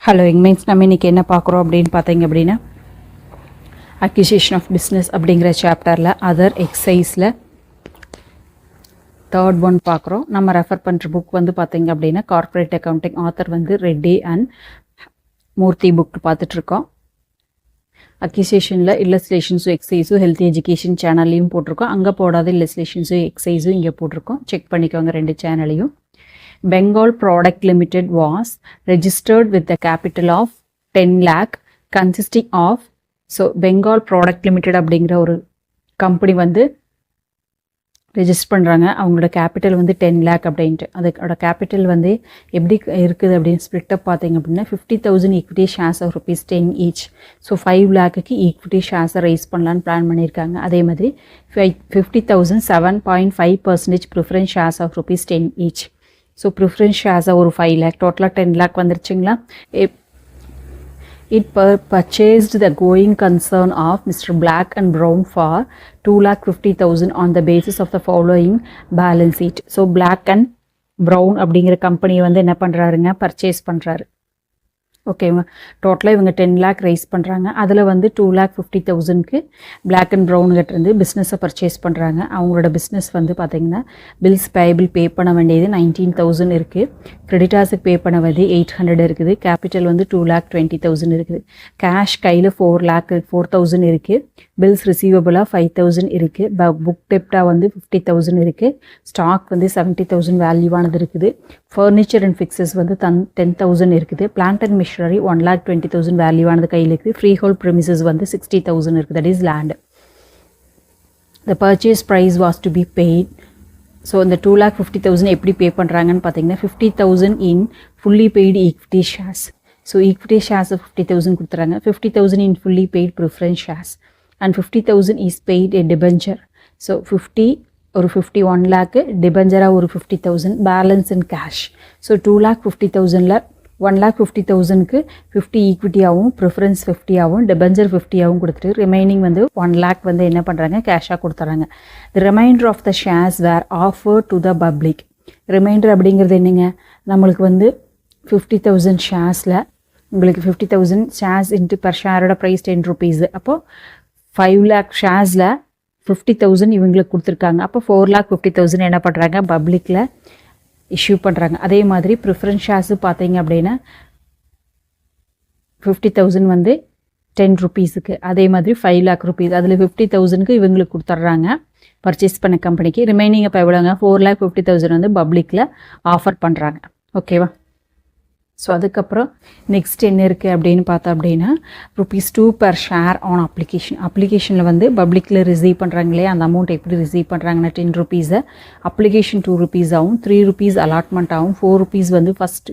Hello இங்மீன்ஸ் நம்ம இன்றைக்கி என்ன பார்க்குறோம் அப்படின்னு பார்த்தீங்க அப்படின்னா அக்யூசியேஷன் ஆஃப் பிஸ்னஸ் அப்படிங்கிற சாப்டரில் அதர் எக்ஸசைஸில் தேர்ட் ஒன் பார்க்குறோம். நம்ம ரெஃபர் பண்ணுற புக் வந்து பார்த்தீங்க அப்படின்னா கார்ப்பரேட் அக்கௌண்டிங், ஆத்தர் வந்து ரெட்டி அண்ட் மூர்த்தி புக் பார்த்துட்ருக்கோம். அக்யூசியேஷனில் இல்லஸ்ட்ரேஷன்ஸும் எக்ஸசைஸும் ஹெல்த் எஜுகேஷன் சேனல்லையும் போட்டிருக்கோம். அங்கே போடாத இல்லஸ்ட்ரேஷன்ஸும் எக்ஸசைஸும் இங்கே போட்டிருக்கோம். செக் பண்ணிக்கோங்க ரெண்டு சேனலையும். Bengal Product Limited was registered with the capital of 10 lakh consisting of, so Bengal Product Limited அப்படிங்கிற ஒரு கம்பெனி வந்து ரெஜிஸ்டர் பண்ணுறாங்க. அவங்களோட கேபிட்டல் வந்து 10 lakh அப்படின்ட்டு. அதோட கேபிட்டல் வந்து எப்படி இருக்குது அப்படின்னு ஸ்ப்ளிட்டப் பார்த்தீங்க அப்படின்னா 50,000 equity shares of ₹10 each. So 5 lakhக்கு ஈக்விட்டி ஷேர்ஸை ரைஸ் பண்ணலான்னு பிளான் பண்ணியிருக்காங்க. அதே மாதிரி 50,000 7.5% preference shares of ₹10 each. So preference ஷேர்ஸாக ஒரு 5 lakh, டோட்டலாக 10 lakh வந்துருச்சுங்களா. It purchased the going concern of Mr. Black and Brown for 2,50,000 on the basis of the following balance sheet. So Black and Brown அப்படிங்கிற கம்பெனியை வந்து என்ன பண்ணுறாருங்க, purchase பண்ணுறாரு. ஓகேங்க, டோட்டலாக இவங்க 10 lakh ரைஸ் பண்ணுறாங்க. அதில் வந்து 2,50,000க்கு பிளாக் அண்ட் ப்ரௌன்கிட்ட இருந்து பிஸ்னஸை பர்ச்சேஸ் பண்ணுறாங்க. அவங்களோட பிஸ்னஸ் வந்து பார்த்திங்கன்னா பில்ஸ் பேபிள் பே பண்ண வேண்டியது 19,000 இருக்குது. கிரெடிட்டாஸுக்கு பே பண்ண வேண்டியது 800 இருக்குது. கேபிட்டல் வந்து 2,20,000 இருக்குது. கேஷ் கையில் 4,000 இருக்குது. பில்ஸ் ரிசீவபிளாக 5,000 இருக்குது. புக் டெப்டாக வந்து 50,000 இருக்குது. ஸ்டாக் வந்து 70,000 வேல்யூவானது இருக்குது. ஃபர்னிச்சர் அண்ட் ஃபிக்ஸஸ் வந்து 10,000 இருக்குது. பிளான்ட் அண்ட் மிஷினரி 1,20,000 வேல்யூவானது கையில் இருக்குது. ஃப்ரீ ஹோல்ட் ப்ரிமிசஸ் வந்து 60,000 இருக்குது. That is land. The purchase price was to be paid. So இந்த 2,50,000 எப்படி பே பண்ணுறாங்கன்னு பார்த்தீங்கன்னா 50,000 in fully paid equity shares. So equity shares 50,000 கொடுத்துறாங்க. 50,000 in fully paid preference shares and 50,000 is paid a debenture. So 51 lakh டிபெஞ்சராக ஒரு 50,000 balance in cash. So 2,50,000ல் 1,50,000க்கு 50 ஈக்விட்டியாகவும் ப்ரிஃபரன்ஸ் 50ஆகவும் டிபெஞ்சர் 50ஆகவும் கொடுத்துட்டு ரிமைனிங் வந்து 1 lakh வந்து என்ன பண்ணுறாங்க, கேஷாக கொடுத்துறாங்க. The remainder of the shares were offer to the public. Remainder அப்படிங்கிறது என்னங்க, நம்மளுக்கு வந்து 50,000 ஷேர்ஸில் உங்களுக்கு 50,000 ஷேர்ஸ் இன்ட்டு பர் ஷேரோட ப்ரைஸ் 10 rupees. அப்போது 5 lakh ஷேர்ஸில் 50,000 இவங்களுக்கு கொடுத்துருக்காங்க. அப்போ 4,50,000 என்ன பண்ணுறாங்க, பப்ளிக்கில் இஷ்யூ பண்ணுறாங்க. அதே மாதிரி ப்ரிஃபரன்ஸ் ஷேர்ஸு பார்த்தீங்க அப்படின்னா 50,000 வந்து 10 rupeesக்கு. அதே மாதிரி 5 lakh rupees, அதில் 50,000க்கு இவங்களுக்கு கொடுத்துட்றாங்க பர்ச்சேஸ் பண்ண கம்பெனிக்கு. ரிமைனிங் இப்போ எவ்வளோங்க, 4,50,000 வந்து பப்ளிக்கில் ஆஃபர் பண்ணுறாங்க. ஓகேவா. ஸோ அதுக்கப்புறம் நெக்ஸ்ட் என்ன இருக்குது அப்படின்னு பார்த்தா அப்படின்னா ₹2 per share ஆன் அப்ளிகேஷன். அப்ளிகேஷனில் வந்து பப்ளிக்கில் ரிசீவ் பண்ணுறாங்களே அந்த அமௌண்ட் எப்படி ரிசீவ் பண்ணுறாங்கன்னா 10 rupees அப்ளிகேஷன் 2 rupees ஆகும், 3 rupees அலாட்மெண்ட் ஆகும், 4 rupees வந்து ஃபஸ்ட்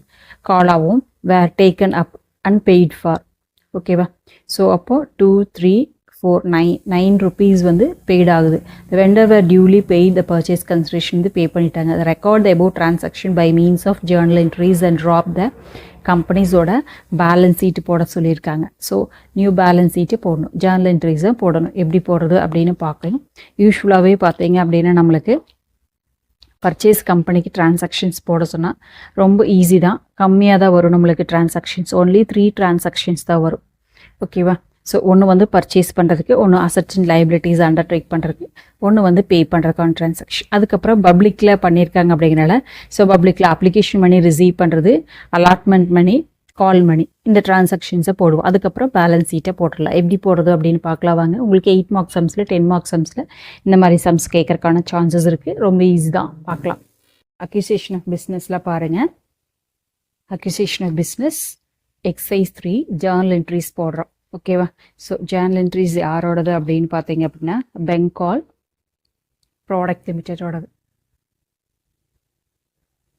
காலாகவும் were taken up and paid for. ஓகேவா. ஸோ அப்போது 2, 3, 4, 9 rupees வந்து பெய்ட் ஆகுது. The vendor were duly paid the purchase consideration வந்து பே பண்ணிட்டாங்க. Record the about transaction by means of journal entries and draft the கம்பெனிஸோட பேலன்ஸ் ஷீட்டு போட சொல்லியிருக்காங்க. ஸோ நியூ பேலன்ஸ் ஷீட்டு போடணும், ஜேர்னல் என்ட்ரிஸை போடணும். எப்படி போடுறது அப்படின்னு பார்க்கணும். யூஸ்வலாகவே பார்த்தீங்க அப்படின்னா நம்மளுக்கு பர்ச்சேஸ் கம்பெனிக்கு டிரான்சாக்ஷன்ஸ் போட சொன்னால் ரொம்ப ஈஸி தான், கம்மியாக தான் வரும் நம்மளுக்கு டிரான்சாக்ஷன்ஸ். ஒன்லி 3 transactions தான் வரும். ஓகேவா. ஸோ ஒன்று வந்து பர்ச்சேஸ் பண்ணுறதுக்கு, ஒன்று அசட்ஸ் அண்ட் லைபிலிட்டிஸ் அண்டர்டேக் பண்ணுறதுக்கு, ஒன்று வந்து பே பண்ணுறதுக்கான டிரான்சாக்ஷன். அதுக்கப்புறம் பப்ளிக்கில் பண்ணியிருக்காங்க அப்படிங்கிறனால ஸோ பப்ளிக்கில் அப்ளிகேஷன் மணி ரிசீவ் பண்ணுறது, அலாட்மெண்ட் மணி, கால் மணி, இந்த டிரான்சாக்ஷன்ஸை போடுவோம். அதுக்கப்புறம் பேலன்ஸ் ஷீட்டை போட்டுடலாம். எப்படி போடுறது அப்படின்னு பார்க்கலாம் வாங்க. உங்களுக்கு 8 mark சம்ஸில் 10 mark சம்ஸில் இந்த மாதிரி சம்ஸ் கேட்கறக்கான சான்சஸ் இருக்குது. ரொம்ப ஈஸி தான், பார்க்கலாம். அக்யூசியேஷன் ஆஃப் பிஸ்னஸில் பாருங்கள். Acquisition of business exercise 3 journal entries போடுறோம். ஓகேவா. ஸோ ஜேர்னல் என்ட்ரிஸ் யாரோடது அப்படின்னு பார்த்தீங்க அப்படின்னா பெங்கால் ப்ராடக்ட் லிமிட்டடோடது.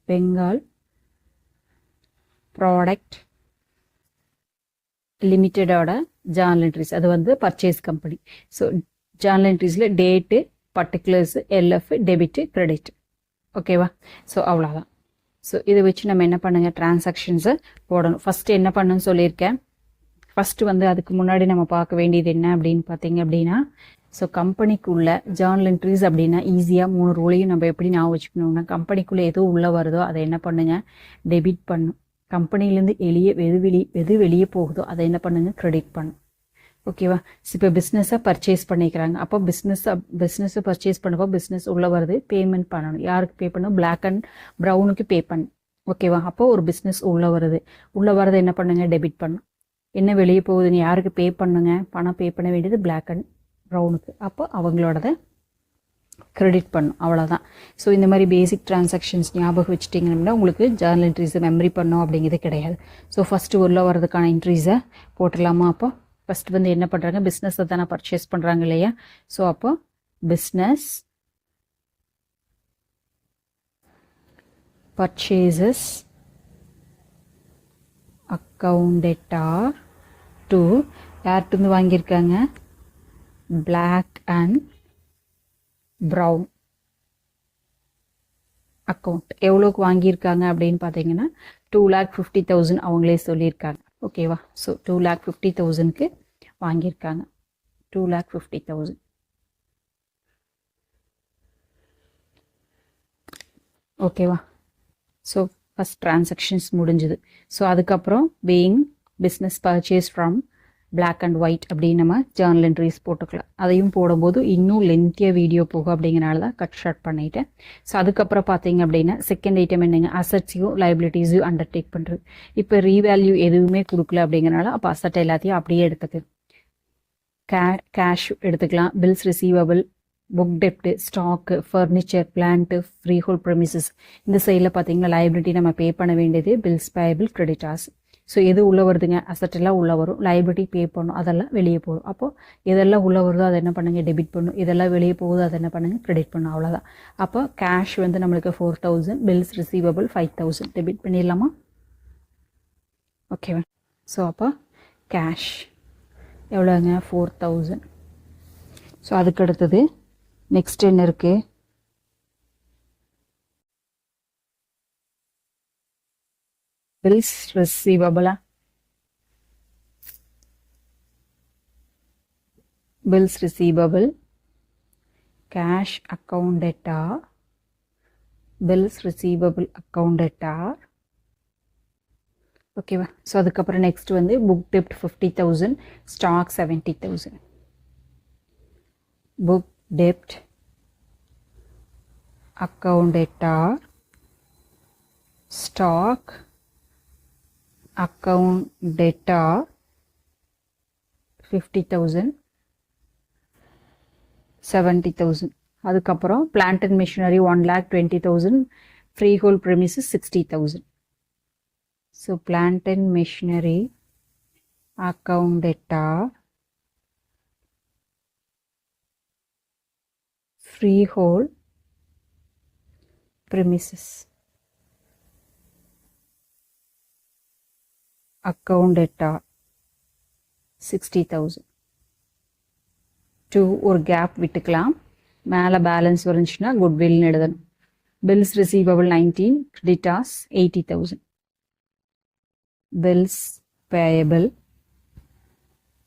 பெங்கால் ப்ராடக்ட் லிமிட்டடோட ஜேர்னல் என்ட்ரிஸ், அது வந்து பர்ச்சேஸ் கம்பெனி. ஸோ ஜேர்னல் என்ட்ரிஸில் date, particulars, LF, debit, credit. ஓகேவா. ஸோ அவ்வளோதான். ஸோ இதை வச்சு நம்ம என்ன பண்ணுங்க, டிரான்சாக்ஷன்ஸை போடணும். ஃபஸ்ட்டு என்ன பண்ணணும்னு சொல்லியிருக்கேன். ஃபஸ்ட்டு வந்து அதுக்கு முன்னாடி நம்ம பார்க்க வேண்டியது என்ன அப்படின்னு பார்த்தீங்க அப்படின்னா ஸோ கம்பெனிக்குள்ளே ஜேர்னல் என்ட்ரிஸ் அப்படின்னா ஈஸியாக 3 ரூலையும் நம்ம எப்படி ஞாபகம் வச்சுக்கணும்னா, கம்பெனிக்குள்ளே எது உள்ளே வருதோ அதை என்ன பண்ணுங்க, டெபிட் பண்ணும். கம்பெனிலேருந்து எது வெளியே போகுதோ அதை என்ன பண்ணுங்க, கிரெடிட் பண்ணும். ஓகேவா? இப்போ பிஸ்னஸை பர்ச்சேஸ் பண்ணிக்கிறாங்க. அப்போ பிஸ்னஸை பர்ச்சேஸ் பண்ணப்போ பிஸ்னஸ் உள்ளே வருது, பேமெண்ட் பண்ணணும். யாருக்கு பே பண்ணணும்? பிளாக் அண்ட் ப்ரௌனுக்கு பே பண்ணணும். ஓகேவா? அப்போ ஒரு பிஸ்னஸ் உள்ளே வரது என்ன பண்ணுங்க, டெபிட் பண்ணும். என்ன வெளியே போகுதுன்னு யாருக்கு பே பண்ணுங்க, பணம் பே பண்ண வேண்டியது பிளாக் அண்ட் ப்ரௌனுக்கு. அப்போ அவங்களோடத கிரெடிட் பண்ணும். அவ்வளோதான். ஸோ இந்த மாதிரி பேசிக் டிரான்சாக்ஷன்ஸ் ஞாபகம் வச்சுட்டிங்கன்னா உங்களுக்கு ஜேர்னல் என்ட்ரிஸை மெமரி பண்ணும் அப்படிங்கிறது கிடையாது. ஸோ ஃபஸ்ட்டு உள்ளே வரதுக்கான என்ட்ரிஸை போட்டுடலாமா? அப்போ ஃபஸ்ட்டு வந்து என்ன பண்ணுறாங்க, பிஸ்னஸை தானே பர்ச்சேஸ் பண்ணுறாங்க இல்லையா? ஸோ அப்போ பிஸ்னஸ் பர்ச்சேசஸ் அக்கௌண்டெட்டார் டு யார்கிட்ட வாங்கியிருக்காங்க, பிளாக் அண்ட் ப்ரௌன் அக்கௌண்ட். எவ்வளோக்கு வாங்கியிருக்காங்க அப்படின்னு பார்த்தீங்கன்னா 2,50,000 அவங்களே சொல்லியிருக்காங்க. ஓகேவா? ஸோ 2,50,000க்கு வாங்கியிருக்காங்க. 2,50,000. ஓகேவா? ஸோ ஃபஸ்ட் டிரான்சாக்ஷன்ஸ் முடிஞ்சுது. ஸோ அதுக்கப்புறம் being business purchase from black and white அப்படின்னு நம்ம ஜேர்னல் என்ட்ரிஸ் போட்டுக்கலாம். அதையும் போடும்போது இன்னும் லென்த்தியாக வீடியோ போகும் அப்படிங்கிறனால தான் கட் ஷார்ட் பண்ணிட்டேன். ஸோ அதுக்கப்புறம் பார்த்தீங்க அப்படின்னா செகண்ட் ஐட்டம் என்னங்க, அசட்ஸையும் லைபிலிட்டிஸையும் அண்டர்டேக் பண்ணுறது. இப்போ ரீவேல்யூ எதுவுமே கொடுக்கல அப்படிங்கிறனால அப்போ அசட் எல்லாத்தையும் அப்படியே எடுத்துக்கலாம். கேஷ் எடுத்துக்கலாம், பில்ஸ் ரிசீவபிள், புக் டெப்ட், stock, furniture, plant, freehold premises. இந்த சைடில் பார்த்தீங்கன்னா லைபிலிட்டி நம்ம பே பண்ண வேண்டியது பில்ஸ் பேயபிள், கிரெடிட்டார்ஸ். ஸோ எது உள்ளே வருதுங்க, அசட் எல்லாம் உள்ளே வரும், லைபிலிட்டி பே பண்ணும், அதெல்லாம் வெளியே போகும். அப்போது எதெல்லாம் உள்ளே வருதோ அதை என்ன பண்ணுங்க, டெபிட் பண்ணும். இதெல்லாம் வெளியே போகுதோ அதை என்ன பண்ணுங்க, கிரெடிட் பண்ணும். அவ்வளோதான். அப்போ கேஷ் வந்து நம்மளுக்கு 4,000, பில்ஸ் ரிசீவபிள் 5,000 டெபிட் பண்ணிடலாமா? ஓகேவா? ஸோ அப்போ கேஷ் எவ்வளோங்க, 4,000. ஸோ அதுக்கு அடுத்தது நெக்ஸ்ட் என்ன இருக்குது, bills receivable. Bills receivable, cash account debtor, bills receivable account debtor. ஓகேவா? ஸோ அதுக்கப்புறம் நெக்ஸ்ட் வந்து புக் டெப்ட் 50,000, ஸ்டாக் 70,000. புக் டெப்ட் account debtor, stock account debtor 50,000, 70,000. அதுக்கப்புறம் plant and machinery 1,20,000, freehold premises 60,000. So plant and machinery account debtor, freehold premises account debtor 60,000. ஒரு gap விட்டுக்கலாம். மேலே balance வந்துச்சுன்னா குட்வில்னு எழுதணும். Bills receivable 19, creditors 80,000. Bills payable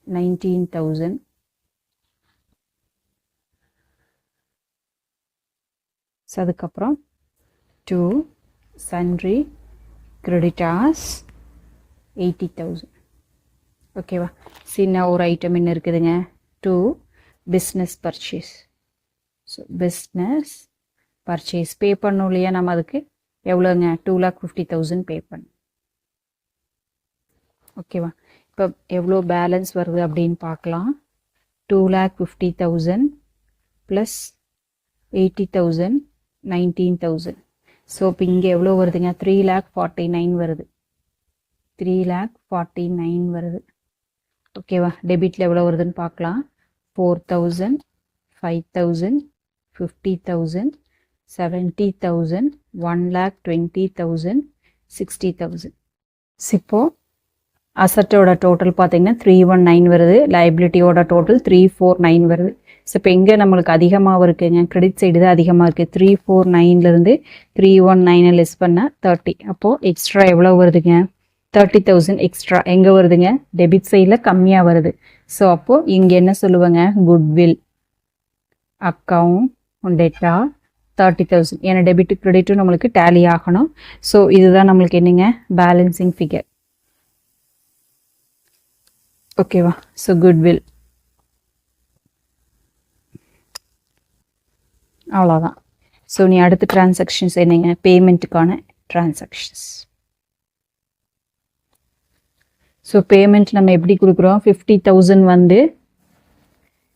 19,000. So அதுக்கப்புறம் sundry creditors 80,000. ஓகேவா? சின்ன ஒரு ஐட்டம் என்ன இருக்குதுங்க, business purchase. So business purchase pay பண்ணோம் இல்லையா, நம்ம அதுக்கு எவ்வளோங்க, 2,50,000 பே பண்ண. ஓகேவா? இப்போ எவ்வளோ பேலன்ஸ் வருது அப்படின்னு பார்க்கலாம். 2,50,000 ப்ளஸ் 80,000 19,000. ஸோ இப்போ இங்கே எவ்வளோ வருதுங்க, 3,49,000 வருது. 3,49,000 வருது. ஓகேவா? டெபிட்டில் எவ்வளோ வருதுன்னு பார்க்கலாம். 4,000, 5,000, 50,000, 70,000, 1,20,000, 60,000. இப்போ அசட்டோட டோட்டல் பார்த்தீங்கன்னா 319 வருது, லைபிலிட்டியோட டோட்டல் 349 வருது. ஸோ இப்போ எங்கே நம்மளுக்கு அதிகமாக இருக்குங்க, கிரெடிட் சைடு தான் அதிகமாக இருக்குது. 349லேருந்து 319 லெஸ் பண்ணால் 30. அப்போது எக்ஸ்ட்ரா எவ்வளோ வருதுங்க, 30,000 எக்ஸ்ட்ரா எங்கே வருதுங்க, டெபிட் சைடில் கம்மியாக வருது. ஸோ அப்போது இங்கே என்ன சொல்லுவாங்க, குட்வில். Account data 30,000. ஏன்னா டெபிட் கிரெடிட்டும் நம்மளுக்கு டேலி ஆகணும். ஸோ இதுதான் நம்மளுக்கு என்னங்க பேலன்சிங் ஃபிகர். ஓகேவா? ஸோ குட்வில் அவ்வளோதான். ஸோ நீ அடுத்த டிரான்சாக்ஷன்ஸ் என்னங்க பேமெண்ட்டுக்கான டிரான்சாக்ஷன்ஸ். ஸோ பேமெண்ட் நம்ம எப்படி கொடுக்குறோம்? 50,000 வந்து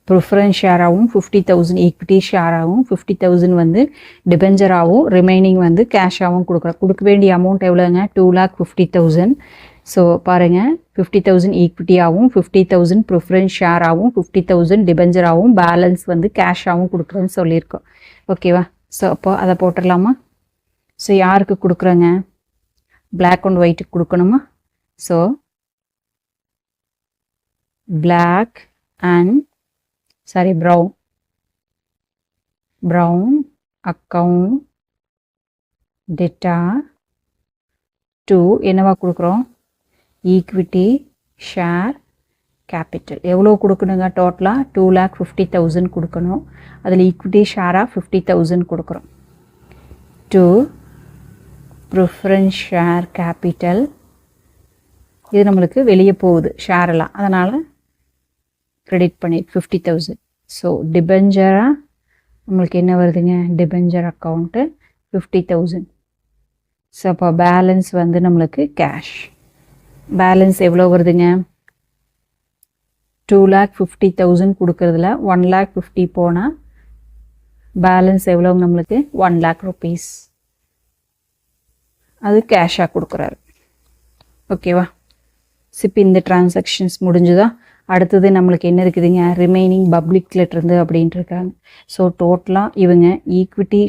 ப்ரிஃபரன்ஸ் ஷேராகவும் 50,000 ஈக்விட்டி ஷேராகவும் 50,000 வந்து டிபெஞ்சராகவும் ரிமைனிங் வந்து கேஷாகவும் கொடுக்குறோம். கொடுக்க வேண்டிய அமௌண்ட் எவ்வளோங்க? 2,50,000. ஸோ பாருங்கள் 50,000 ஈக்விட்டியாகவும் 50,000 ப்ரிஃபரன்ஸ் ஷேராகவும் 50,000 டிபெஞ்சராகவும் பேலன்ஸ் வந்து கேஷாகவும் கொடுக்குறோன்னு சொல்லியிருக்கோம். ஓகேவா? ஸோ அப்போ அதை போட்டுடலாமா? ஸோ யாருக்கு கொடுக்குறோங்க? பிளாக் அண்ட் ஒயிட்டுக்கு கொடுக்கணுமா? So black and brown account data to என்னவா கொடுக்குறோம்? Equity share capital. எவ்வளோ கொடுக்கணுங்க? டோட்டலாக 2,50,000 கொடுக்கணும். அதில் ஈக்விட்டி ஷேராக 50,000 கொடுக்குறோம். To preference share capital. இது நம்மளுக்கு வெளியே போகுது ஷேரெல்லாம், அதனால் கிரெடிட் பண்ணி 50,000. ஸோ டிபெஞ்சராக நம்மளுக்கு என்ன வருதுங்க? Debenture account 50,000. ஸோ அப்போ பேலன்ஸ் வந்து நம்மளுக்கு கேஷ். பேலன்ஸ் எவ்வளோ வருதுங்க? 2,50,000 கொடுக்குறதுல 1,50,000 போனால் பேலன்ஸ் எவ்வளோ நம்மளுக்கு? 1,00,000 rupees. அது கேஷாக கொடுக்குறாரு. ஓகேவா? இப்போ இந்த டிரான்சாக்ஷன்ஸ் முடிஞ்சுதா? அடுத்தது நம்மளுக்கு என்ன இருக்குதுங்க? ரிமைனிங் பப்ளிக்லேருந்து அப்படின்ட்டு இருக்காங்க. ஸோ டோட்டலாக இவங்க ஈக்விட்டி